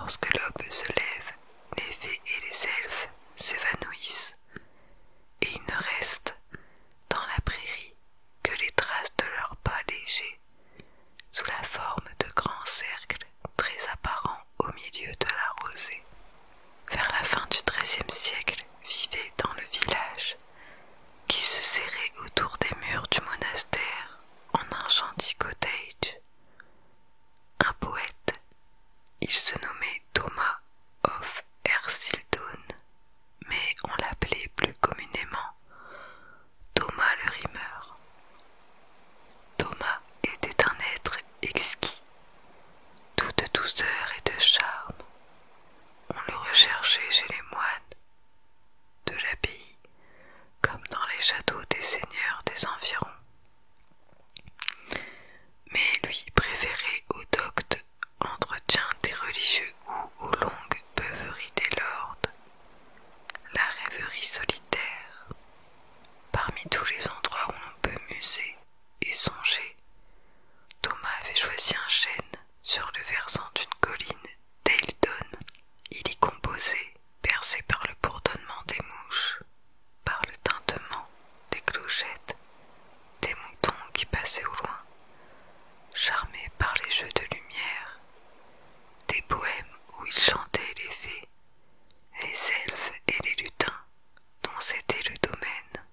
Lorsque l'aube se lève, les fées et les elfes s'évanouissent, et il ne reste dans la prairie que les traces de leurs pas légers, sous la forme de grands cercles très apparents au milieu de la rosée. Vers la fin du XIIIe siècle vivait dans le village, qui se serrait autour des murs du monastère en un gentil cottage, un poète. Il se nommait Thomas of Ercildown, mais on l'appelait plus communément Thomas le rimeur. Thomas était un être exquis, tout de douceur et de charme. On le recherchait chez les moines de l'abbaye, comme dans les châteaux des seigneurs des environs. Mais lui préférait au docte entretien des religieux ou aux longues beuveries des lords la rêverie solitaire. Parmi tous les endroits où l'on peut muser et songer, Thomas avait choisi un chêne sur le versant d'une colline d'Eildon. Il y composait, bercé par le bourdonnement des mouches, par le tintement des clochettes, des moutons qui passaient au loin, charmé par les jeux de lumière, des poèmes où il chantait les fées, les elfes et les lutins dont c'était le domaine.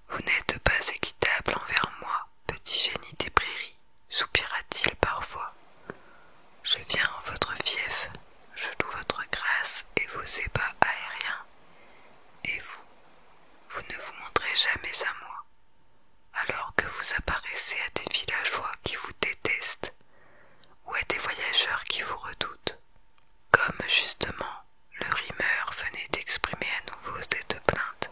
Vous n'êtes pas équitable envers moi, petit génie des prairies, soupira-t-il parfois. Je viens en votre fief, je loue votre grâce et vos ébats aériens. Et vous, vous ne vous montrez jamais à moi, alors que vous apparaissez à des villageois qui vous détestent, ou à des voyageurs qui vous redoutent. Comme justement, le rimeur venait d'exprimer à nouveau cette plainte.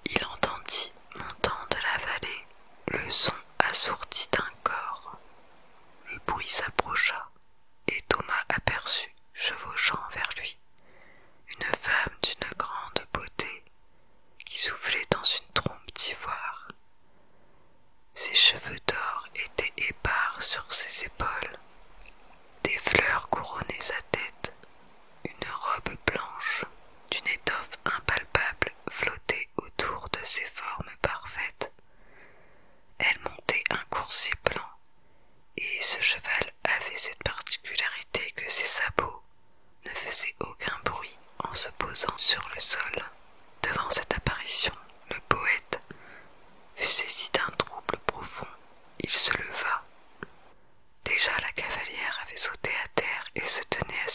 Il entendit, montant de la vallée, le son assourdi d'un cor. Le bruit s'approcha, et Thomas aperçut, chevauchant vers lui, une femme d'une grande beauté, qui soufflait dans une trompe d'ivoire. Ses cheveux d'or étaient épars sur ses épaules, des fleurs couronnaient sa tête, une robe blanche, d'une étoffe impalpable flottait autour de ses formes parfaites. Elle montait un coursier blanc, et ce cheval avait cette particularité que ses sabots ne faisaient aucun bruit en se posant sur le sol. Devant cette apparition, le poète fut saisi d'un trouble profond. Il se leva. Déjà la cavalière avait sauté à terre et se tenait à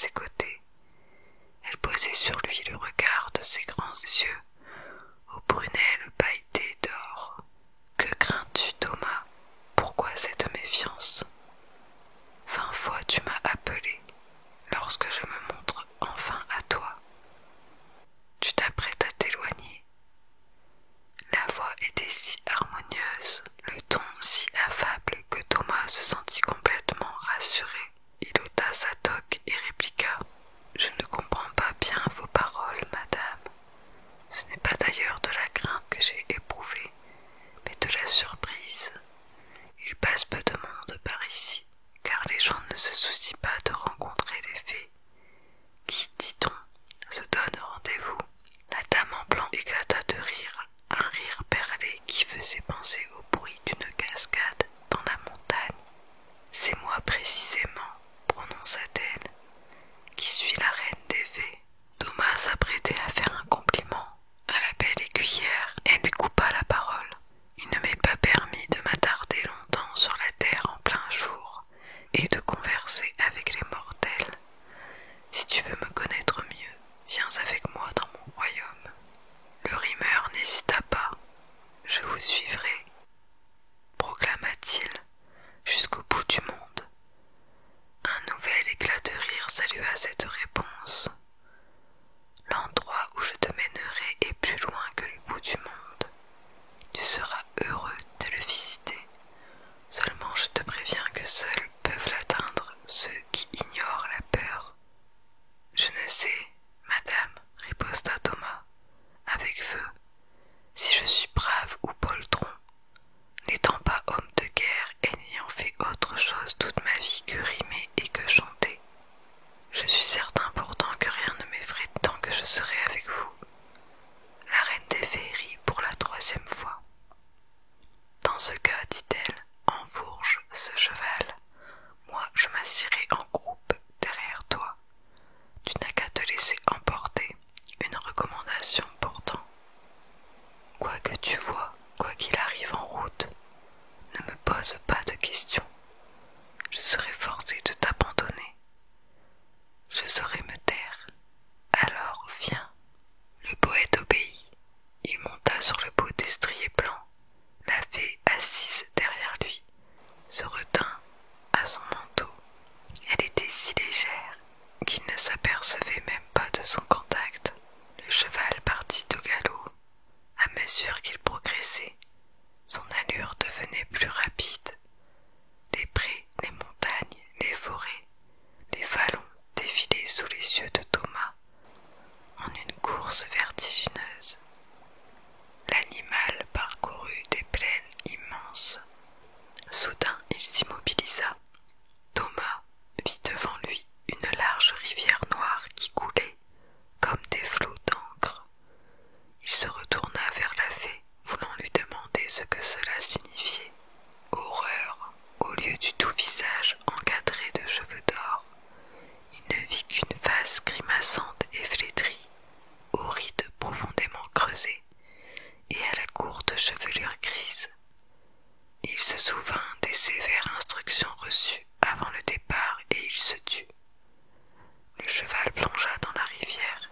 le cheval plongea dans la rivière.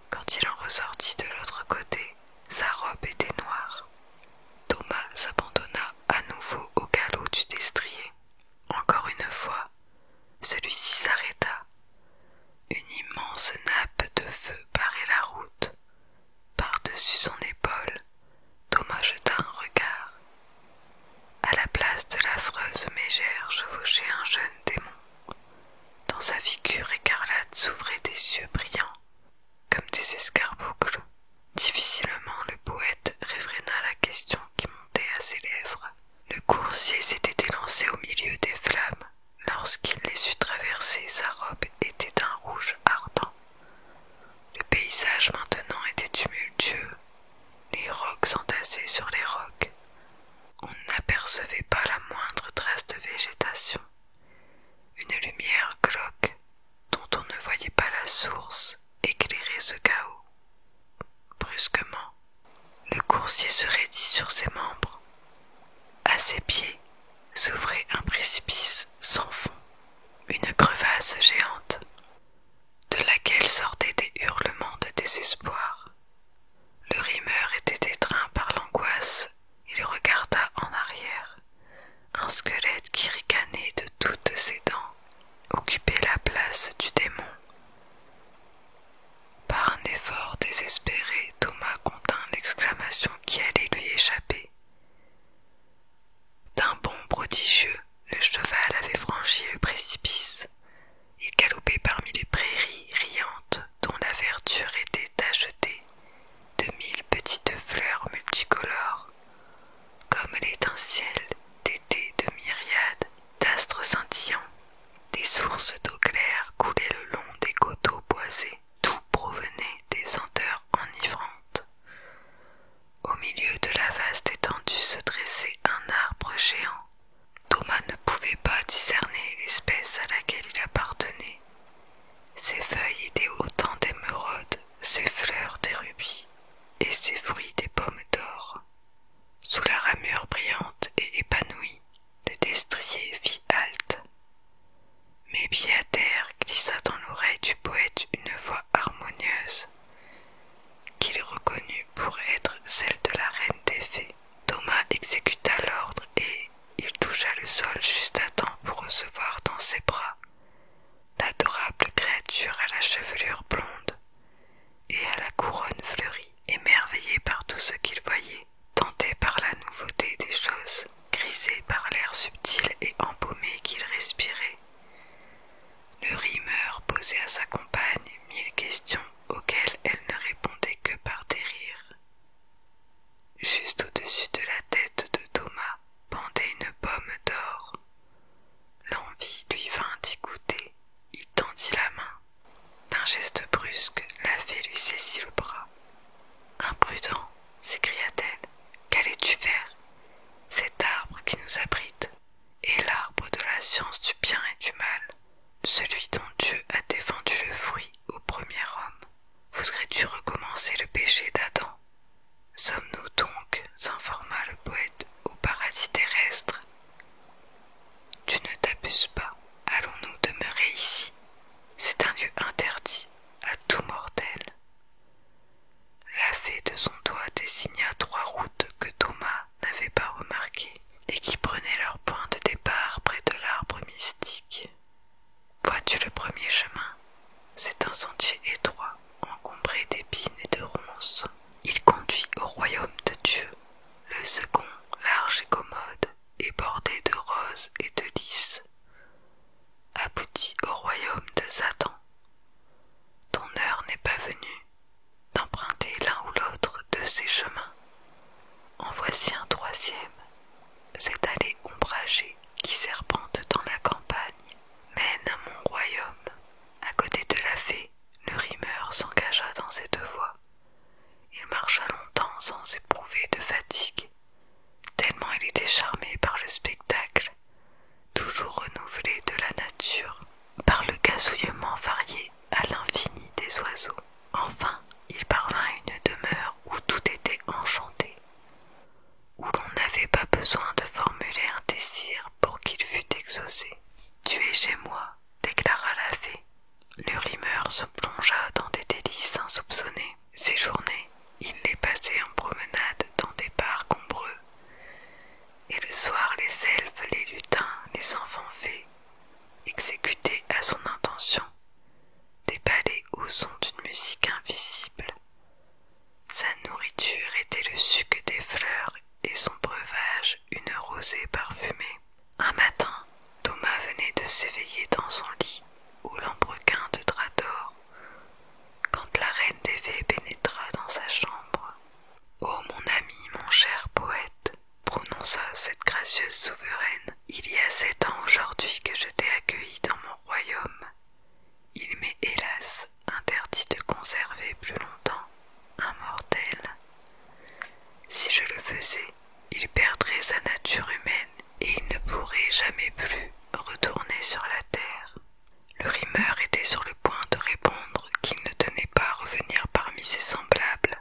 Quand il en ressortit de l'autre côté, sa robe était noire. Thomas s'abandonna à nouveau au galop du destrier. Encore une fois, celui-ci s'arrêta. Une immense nappe de feu barrait la route. Par-dessus son épaule, Thomas jeta un regard. À la place de l'affreuse mégère chevauchait un jeune démon. Dans sa figure écarlate s'ouvraient des yeux brillants, comme des escarboucles. Difficilement le poète réfréna la question qui montait à ses lèvres. Le coursier s'était élancé au milieu des flammes. Lorsqu'il les eut traversées, sa robe était d'un rouge ardent. Le paysage maintenant était tumultueux, les rocs s'entassaient sur les rocs. On n'apercevait pas la moindre trace de végétation. Une lumière glauque, dont on ne voyait pas la source, éclairait ce chaos. Brusquement, le coursier se raidit sur ses membres. À ses pieds s'ouvrait un précipice sans fond, une crevasse géante, de laquelle sortaient des hurlements de désespoir. Le rimeur était étreint par l'angoisse. Il regarda en arrière. Un squelette qui ricanait de toutes ses dents occupait la place du démon. Par un effort désespéré, Thomas contint l'exclamation qui allait lui échapper. D'un bond prodigieux, le cheval avait franchi le précipice. Il galopait parmi les prairies riantes dont la verdure était tachetée de 1000 petites fleurs multicolores, comme l'étincelle d'été de myriades d'astres scintillants. Des sources d'eau claire coulaient le long des coteaux boisés. Tout provenait des senteurs enivrantes. Au milieu de la vaste étendue se dressait un arbre géant. Thomas ne pouvait pas discerner l'espèce à laquelle il appartenait. Ses feuilles étaient autant d'émeraudes, ses fleurs des rubis, et ses fruits des pommes d'or. Sous la ramure brillante et épanouie, le destrier fit halte. Mes pieds à terre glissa dans l'oreille du poète une voix harmonieuse, qu'il reconnut pour être celle de la reine des fées. Thomas exécuta l'ordre et il toucha le sol juste à temps pour recevoir dans ses bras l'adorable créature à la chevelure blonde et à la couronne fleurie. Émerveillé par tout ce qu'il voyait, tenté par la nouveauté des choses, grisé par l'air subtil et embaumé qu'il respirait, le rimeur posait à sa compagne 1000 questions auxquelles elle ne répondait que par des rires. Juste au-dessus de la tête de Thomas pendait une pomme d'or. L'envie lui vint d'y goûter. Il tendit la main. D'un geste brusque, la fée lui saisit le bras. « Imprudent !» s'écria-t-elle. « Qu'allais-tu faire ? Cet arbre qui nous abrite est l'arbre de la science du bien et du mal, celui dont Dieu a défendu le fruit. insoupçonné. Ces journées, il les passait en promenade dans des parcs ombreux. Et le soir, les elfes, les lutins, les enfants fées exécutaient à son intention des ballets au son d'une musique invisible. Sa nourriture était le suc des fleurs et son breuvage une rosée parfumée. Un matin, Thomas venait de s'éveiller dans son lit au lambrequin de drap d'or, quand la reine des fées pénétra dans sa chambre. « Oh mon ami, mon cher poète, prononça cette gracieuse souveraine, il y a 7 ans aujourd'hui que je t'ai accueilli dans mon royaume. Il m'est hélas interdit de conserver plus longtemps un mortel. Si je le faisais, il perdrait sa nature humaine et il ne pourrait jamais plus retourner sur la terre. » Le rimeur était sur le point de répondre qu'il ne tenait pas à revenir parmi ses semblables,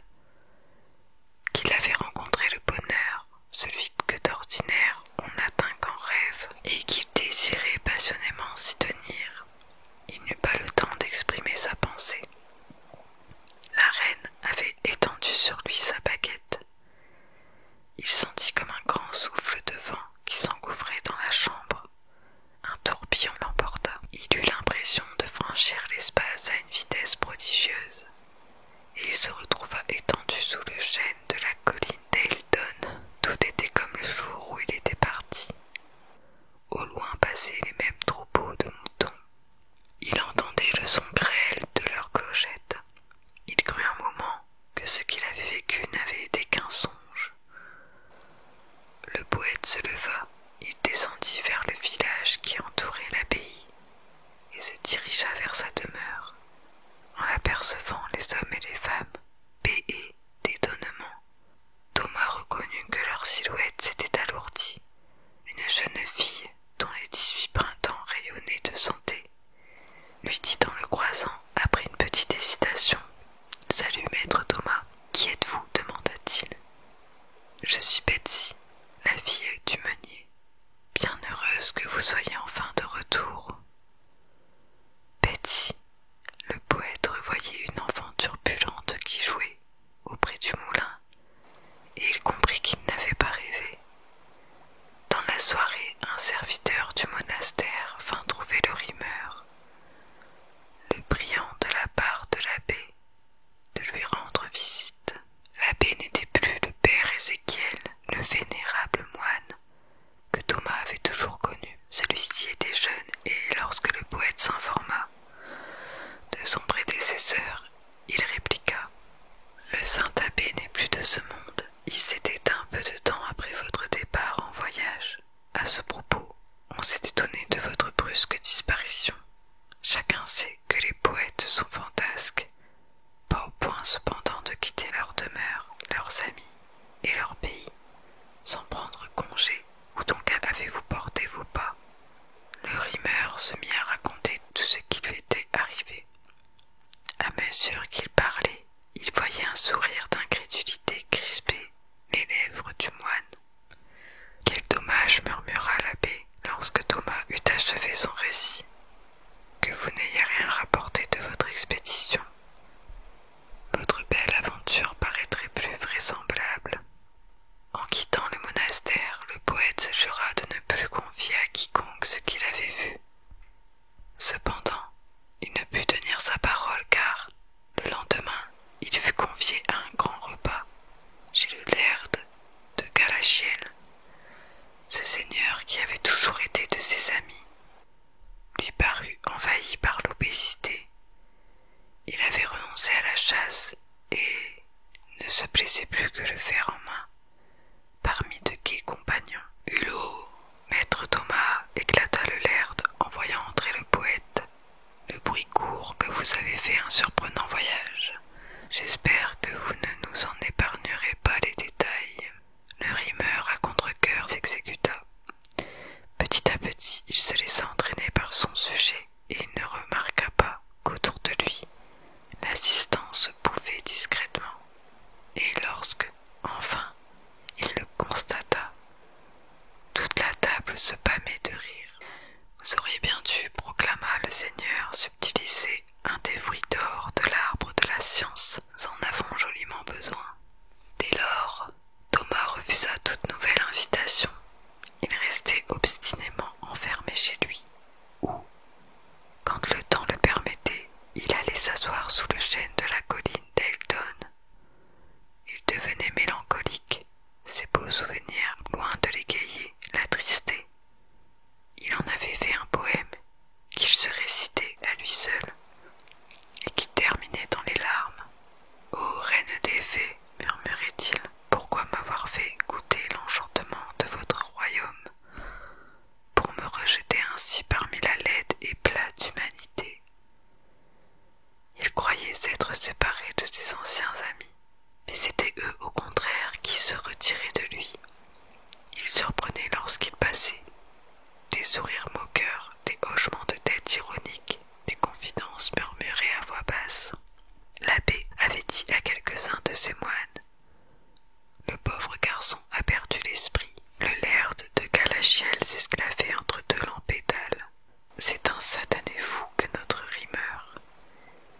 qu'il avait rencontré le bonheur, celui que d'ordinaire on n'atteint qu'en rêve, et qu'il désirait passionnément s'y tenir. Il n'eut pas le temps d'exprimer sa pensée. La reine avait étendu sur lui sa baguette. Il sentit comme un grand souffle de vent qui s'engouffrait dans la chambre. Un tourbillon l'emporta. Il eut l'impression de franchir l'espace à une vitesse prodigieuse, et il se retrouva étendu sous le chêne de la colline d'Eildon. Tout était comme le jour où il était parti. Au loin passaient les mêmes troupeaux de moutons. Il entendait le son grêle de leurs clochettes. Il crut un moment que ce qu'il avait vécu n'avait été qu'un songe. Le poète se leva, il descendit vers le village qui entourait l'abbaye et se dirigea vers sa demeure. En l'apercevant, les hommes et les femmes béaient d'étonnement. Thomas reconnut que leur silhouette s'était alourdie. Une jeune fille dont les 18 printemps rayonnaient de santé lui dit en le croisant, après une petite hésitation: « Salut, maître Thomas, qui êtes-vous » demanda-t-il. « Je suis Betsy, la fille du meunier. Bien heureuse que vous soyez enfin de retour. » Betsy, le poète revoyait une enfant turbulente qui jouait auprès du moulin, et il comprit qu'il n'avait pas rêvé. Dans la soirée, un serviteur du monastère vint trouver le rimeur, le priant de la part de l'abbé de lui rendre visite. L'abbé n'était plus le père Ézéchiel, le vénérable moine que Thomas avait toujours connu. Celui-ci était jeune et lorsque le poète s'informa de son prédécesseur, il répliqua: « Le saint abbé n'est plus de ce monde. Il s'est éteint peu de temps après votre départ en voyage. À ce propos, on s'est étonné de votre brusque disparition. Chacun sait que les poètes sont fantasques, pas au point cependant de quitter leur demeure, leurs amis et leur pays, sans prendre congé. Où donc avez-vous porté vos pas ?» Le rimeur se mit à raconter tout ce qui lui était arrivé. À mesure qu'il parlait, il voyait un sourire d'incrédulité crisper les lèvres du moine. « Quel dommage » murmura l'abbé lorsque Thomas eut achevé son récit, « que vous n'ayez rien rapporté de votre expédition. Votre belle aventure paraîtrait plus vraisemblable. » En quittant le monastère, le poète se jura de ne plus confier à quiconque ce qu'il avait vu. Cependant, il ne put tenir sa parole car, le lendemain, il fut confié à un grand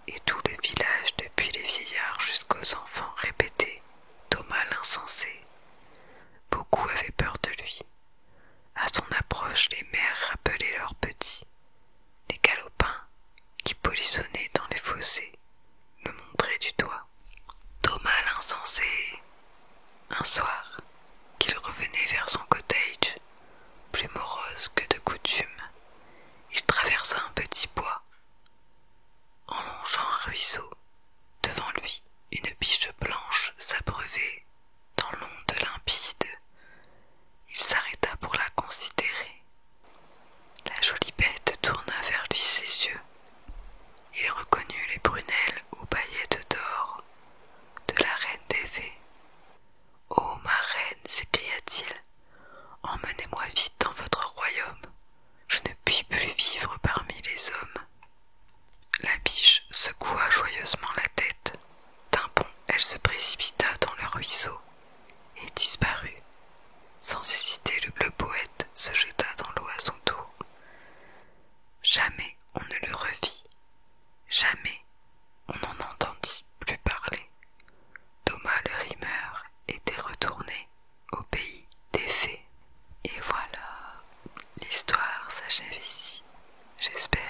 et tout le village, depuis les vieillards jusqu'aux enfants, répétait « Thomas l'insensé ». Beaucoup avaient peur de lui. À son approche, les mères rappelaient leurs petits. Les galopins, qui polissonnaient dans les fossés, le montraient du doigt. Thomas l'insensé. Un soir, qu'il revenait vers son cottage, plus morose que de coutume, il traversa un petit bois. En longeant un ruisseau, devant lui, une biche blanche s'abreuvait dans l'onde limpide. Il s'arrêta pour la considérer. La jolie bête tourna vers lui ses yeux. Il reconnut les prunelles aux paillettes d'or de la reine des fées. « Ô ma reine, s'écria-t-il, emmenez-moi vite dans votre royaume. Je ne puis plus vivre parmi les hommes. » La biche secoua joyeusement la tête. D'un bond, elle se précipita dans le ruisseau et disparut. Sans hésiter, le poète se jeta dans l'eau à son tour. Jamais on ne le revit, jamais on n'en entendit plus parler. Thomas le rimeur était retourné au pays des fées. Et voilà, l'histoire s'achève ici. J'espère